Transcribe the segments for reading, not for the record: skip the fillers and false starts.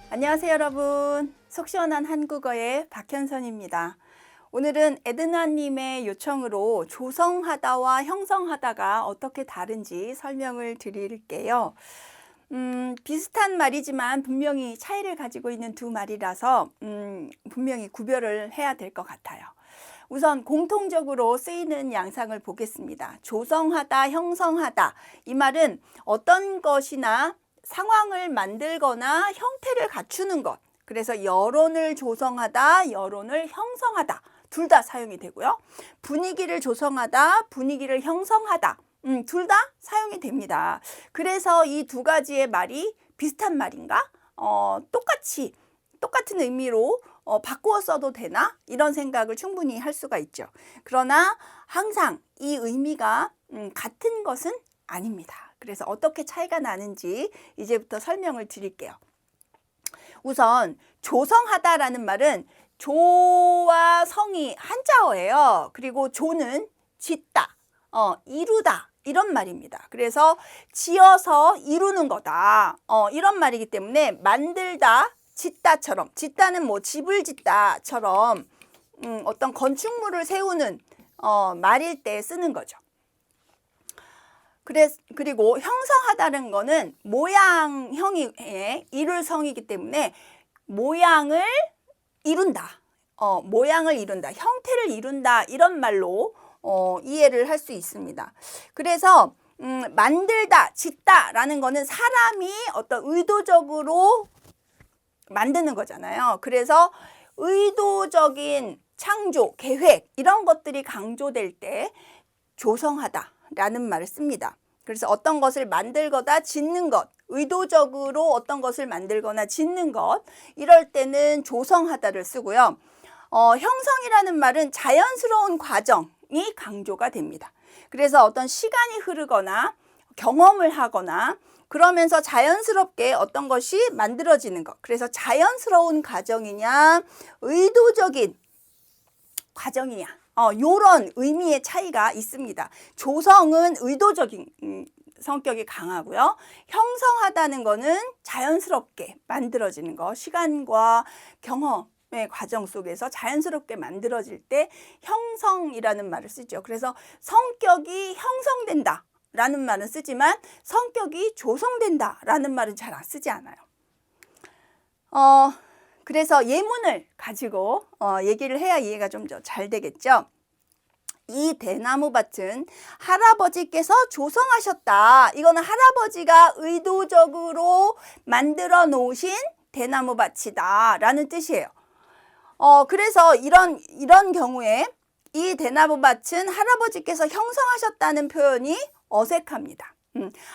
안녕하세요 여러분. 속 시원한 한국어의 박현선입니다. 오늘은 에드나님의 요청으로 조성하다와 형성하다가 어떻게 다른지 설명을 드릴게요. 비슷한 말이지만 분명히 차이를 가지고 있는 두 말이라서 분명히 구별을 해야 될 것 같아요. 우선 공통적으로 쓰이는 양상을 보겠습니다. 조성하다, 형성하다. 이 말은 어떤 것이나 상황을 만들거나 형태를 갖추는 것. 그래서 여론을 조성하다, 여론을 형성하다. 둘 다 사용이 되고요. 분위기를 조성하다, 분위기를 형성하다. 둘 다 사용이 됩니다. 그래서 이 두 가지의 말이 비슷한 말인가? 똑같은 의미로 바꾸어 써도 되나? 이런 생각을 충분히 할 수가 있죠. 그러나 항상 이 의미가 같은 것은 아닙니다. 그래서 어떻게 차이가 나는지 이제부터 설명을 드릴게요. 우선 조성하다라는 말은 조와 성이 한자어예요. 그리고 조는 짓다, 이루다 이런 말입니다. 그래서 지어서 이루는 거다. 이런 말이기 때문에 만들다, 짓다처럼, 짓다는 뭐 집을 짓다처럼 어떤 건축물을 세우는 말일 때 쓰는 거죠. 그리고 형성하다는 거는 모양형이 이룰 성이기 때문에 모양을 이룬다. 모양을 이룬다. 형태를 이룬다. 이런 말로 이해를 할 수 있습니다. 그래서 만들다, 짓다라는 거는 사람이 어떤 의도적으로 만드는 거잖아요. 그래서 의도적인 창조, 계획 이런 것들이 강조될 때 조성하다라는 말을 씁니다. 그래서 어떤 것을 만들거나 짓는 것, 의도적으로 어떤 것을 만들거나 짓는 것, 이럴 때는 조성하다를 쓰고요. 형성이라는 말은 자연스러운 과정이 강조가 됩니다. 그래서 어떤 시간이 흐르거나 경험을 하거나 그러면서 자연스럽게 어떤 것이 만들어지는 것. 그래서 자연스러운 과정이냐, 의도적인 과정이냐. 요런 의미의 차이가 있습니다. 조성은 의도적인 성격이 강하고요. 형성하다는 거는 자연스럽게 만들어지는 것. 시간과 경험의 과정 속에서 자연스럽게 만들어질 때 형성이라는 말을 쓰죠. 그래서 성격이 형성된다 라는 말은 쓰지만 성격이 조성된다 라는 말은 잘 안 쓰지 않아요. 그래서 예문을 가지고 얘기를 해야 이해가 좀 더 잘 되겠죠. 이 대나무 밭은 할아버지께서 조성하셨다. 이거는 할아버지가 의도적으로 만들어 놓으신 대나무 밭이다 라는 뜻이에요. 그래서 이런 경우에 이 대나무 밭은 할아버지께서 형성하셨다는 표현이 어색합니다.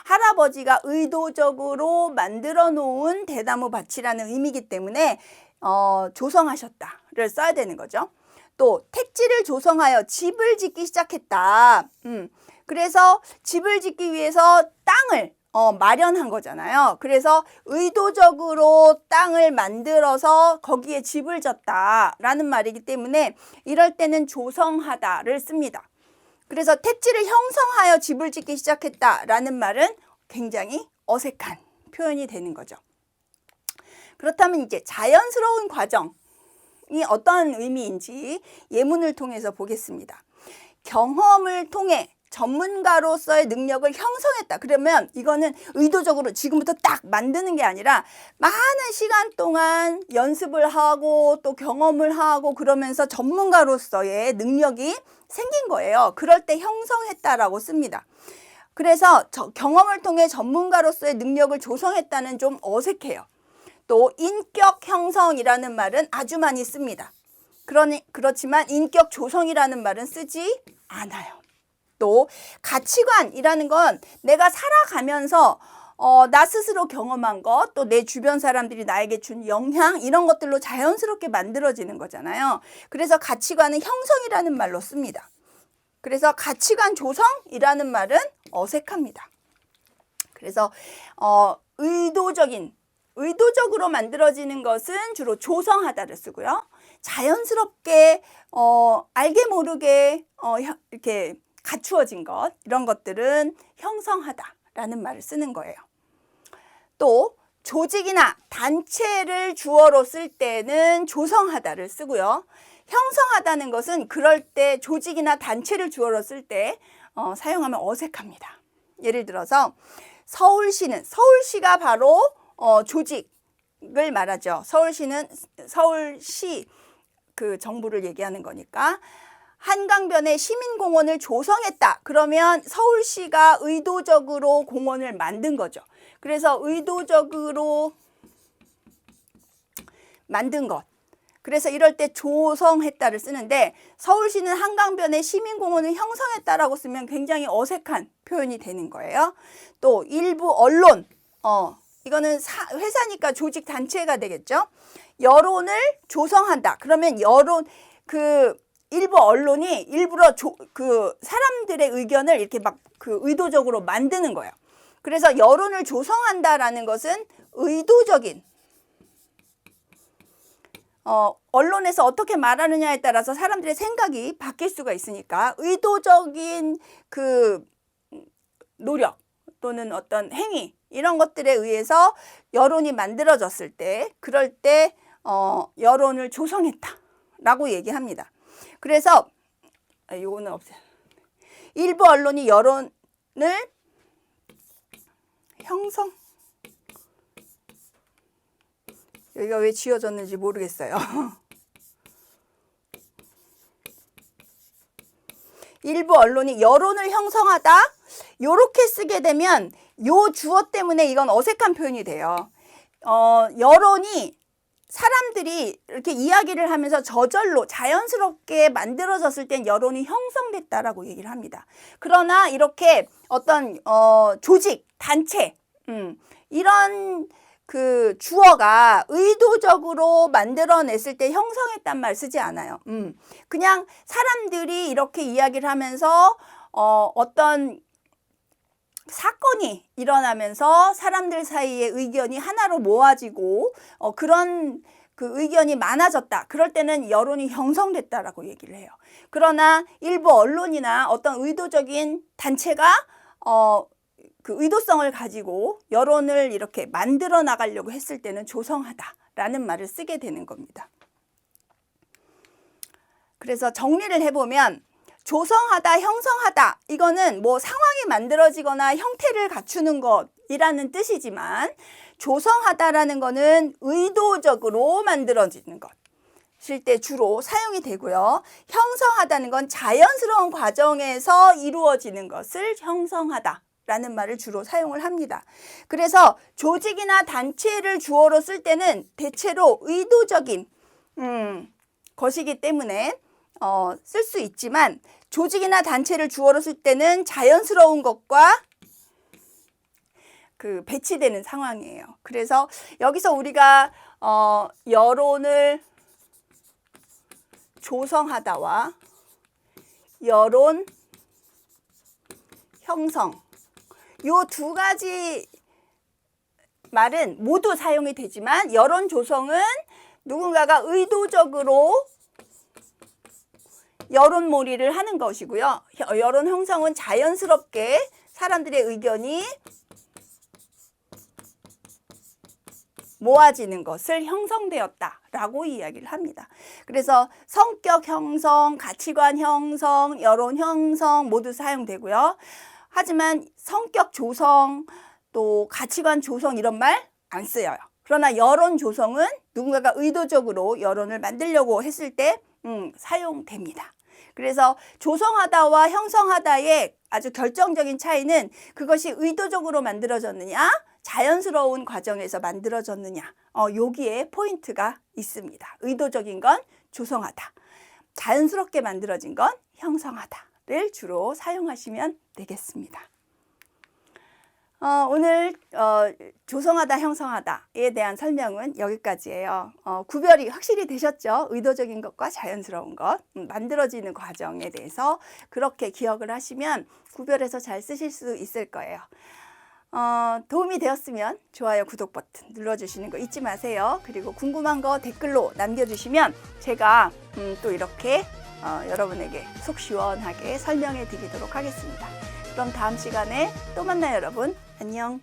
할아버지가 의도적으로 만들어 놓은 대나무 밭이라는 의미이기 때문에 조성하셨다를 써야 되는 거죠. 또 택지를 조성하여 집을 짓기 시작했다. 그래서 집을 짓기 위해서 땅을 마련한 거잖아요. 그래서 의도적으로 땅을 만들어서 거기에 집을 졌다라는 말이기 때문에 이럴 때는 조성하다를 씁니다. 그래서 택지를 형성하여 집을 짓기 시작했다라는 말은 굉장히 어색한 표현이 되는 거죠. 그렇다면 이제 자연스러운 과정이 어떤 의미인지 예문을 통해서 보겠습니다. 경험을 통해 전문가로서의 능력을 형성했다. 그러면 이거는 의도적으로 지금부터 딱 만드는 게 아니라 많은 시간 동안 연습을 하고 또 경험을 하고 그러면서 전문가로서의 능력이 생긴 거예요. 그럴 때 형성했다라고 씁니다. 그래서 경험을 통해 전문가로서의 능력을 조성했다는 좀 어색해요. 또 인격 형성이라는 말은 아주 많이 씁니다. 그렇지만 인격 조성이라는 말은 쓰지 않아요. 또 가치관이라는 건 내가 살아가면서 나 스스로 경험한 것, 또 내 주변 사람들이 나에게 준 영향 이런 것들로 자연스럽게 만들어지는 거잖아요. 그래서 가치관은 형성이라는 말로 씁니다. 그래서 가치관 조성이라는 말은 어색합니다. 그래서 의도적으로 만들어지는 것은 주로 조성하다를 쓰고요. 자연스럽게 알게 모르게 이렇게 갖추어진 것 이런 것들은 형성하다라는 말을 쓰는 거예요. 또 조직이나 단체를 주어로 쓸 때는 조성하다를 쓰고요. 형성하다는 것은 그럴 때 조직이나 단체를 주어로 쓸 때 사용하면 어색합니다. 예를 들어서 서울시가 바로 조직을 말하죠. 서울시 그 정부를 얘기하는 거니까. 한강변에 시민공원을 조성했다. 그러면 서울시가 의도적으로 공원을 만든 거죠. 그래서 의도적으로 만든 것. 그래서 이럴 때 조성했다를 쓰는데 서울시는 한강변에 시민공원을 형성했다라고 쓰면 굉장히 어색한 표현이 되는 거예요. 또 일부 언론, 이거는 회사니까 조직 단체가 되겠죠. 여론을 조성한다. 그러면 일부 언론이 일부러 사람들의 의견을 이렇게 막 의도적으로 만드는 거예요. 그래서 여론을 조성한다라는 것은 의도적인 언론에서 어떻게 말하느냐에 따라서 사람들의 생각이 바뀔 수가 있으니까 의도적인 그 노력 또는 어떤 행위 이런 것들에 의해서 여론이 만들어졌을 때 그럴 때 여론을 조성했다라고 얘기합니다. 그래서 요거는 없어요. 일부 언론이 여론을 형성 여기가 왜 지워졌는지 모르겠어요. 일부 언론이 여론을 형성하다 요렇게 쓰게 되면 요 주어 때문에 이건 어색한 표현이 돼요. 여론이 사람들이 이렇게 이야기를 하면서 저절로 자연스럽게 만들어졌을 땐 여론이 형성됐다라고 얘기를 합니다. 그러나 이렇게 어떤 조직, 단체 이런 그 주어가 의도적으로 만들어냈을 때 형성했단 말 쓰지 않아요. 그냥 사람들이 이렇게 이야기를 하면서 어떤 사건이 일어나면서 사람들 사이의 의견이 하나로 모아지고 그런 그 의견이 많아졌다. 그럴 때는 여론이 형성됐다라고 얘기를 해요. 그러나 일부 언론이나 어떤 의도적인 단체가 그 의도성을 가지고 여론을 이렇게 만들어 나가려고 했을 때는 조성하다라는 말을 쓰게 되는 겁니다. 그래서 정리를 해보면 조성하다, 형성하다 이거는 뭐 상황이 만들어지거나 형태를 갖추는 것이라는 뜻이지만 조성하다라는 거는 의도적으로 만들어지는 것일 때 주로 사용이 되고요. 형성하다는 건 자연스러운 과정에서 이루어지는 것을 형성하다 라는 말을 주로 사용을 합니다. 그래서 조직이나 단체를 주어로 쓸 때는 대체로 의도적인 것이기 때문에 쓸 수 있지만 조직이나 단체를 주어로 쓸 때는 자연스러운 것과 그 배치되는 상황이에요. 그래서 여기서 우리가 여론을 조성하다와 여론 형성 요 두 가지 말은 모두 사용이 되지만 여론 조성은 누군가가 의도적으로 여론몰이를 하는 것이고요. 여론 형성은 자연스럽게 사람들의 의견이 모아지는 것을 형성되었다라고 이야기를 합니다. 그래서 성격 형성, 가치관 형성, 여론 형성 모두 사용되고요. 하지만 성격 조성, 또 가치관 조성 이런 말 안 쓰여요. 그러나 여론 조성은 누군가가 의도적으로 여론을 만들려고 했을 때 사용됩니다. 그래서 조성하다와 형성하다의 아주 결정적인 차이는 그것이 의도적으로 만들어졌느냐, 자연스러운 과정에서 만들어졌느냐, 여기에 포인트가 있습니다. 의도적인 건 조성하다, 자연스럽게 만들어진 건 형성하다를 주로 사용하시면 되겠습니다. 오늘 조성하다, 형성하다에 대한 설명은 여기까지예요. 구별이 확실히 되셨죠? 의도적인 것과 자연스러운 것, 만들어지는 과정에 대해서 그렇게 기억을 하시면 구별해서 잘 쓰실 수 있을 거예요. 도움이 되었으면 좋아요, 구독 버튼 눌러주시는 거 잊지 마세요. 그리고 궁금한 거 댓글로 남겨주시면 제가 또 이렇게 여러분에게 속 시원하게 설명해 드리도록 하겠습니다. 그럼 다음 시간에 또 만나요, 여러분. 안녕.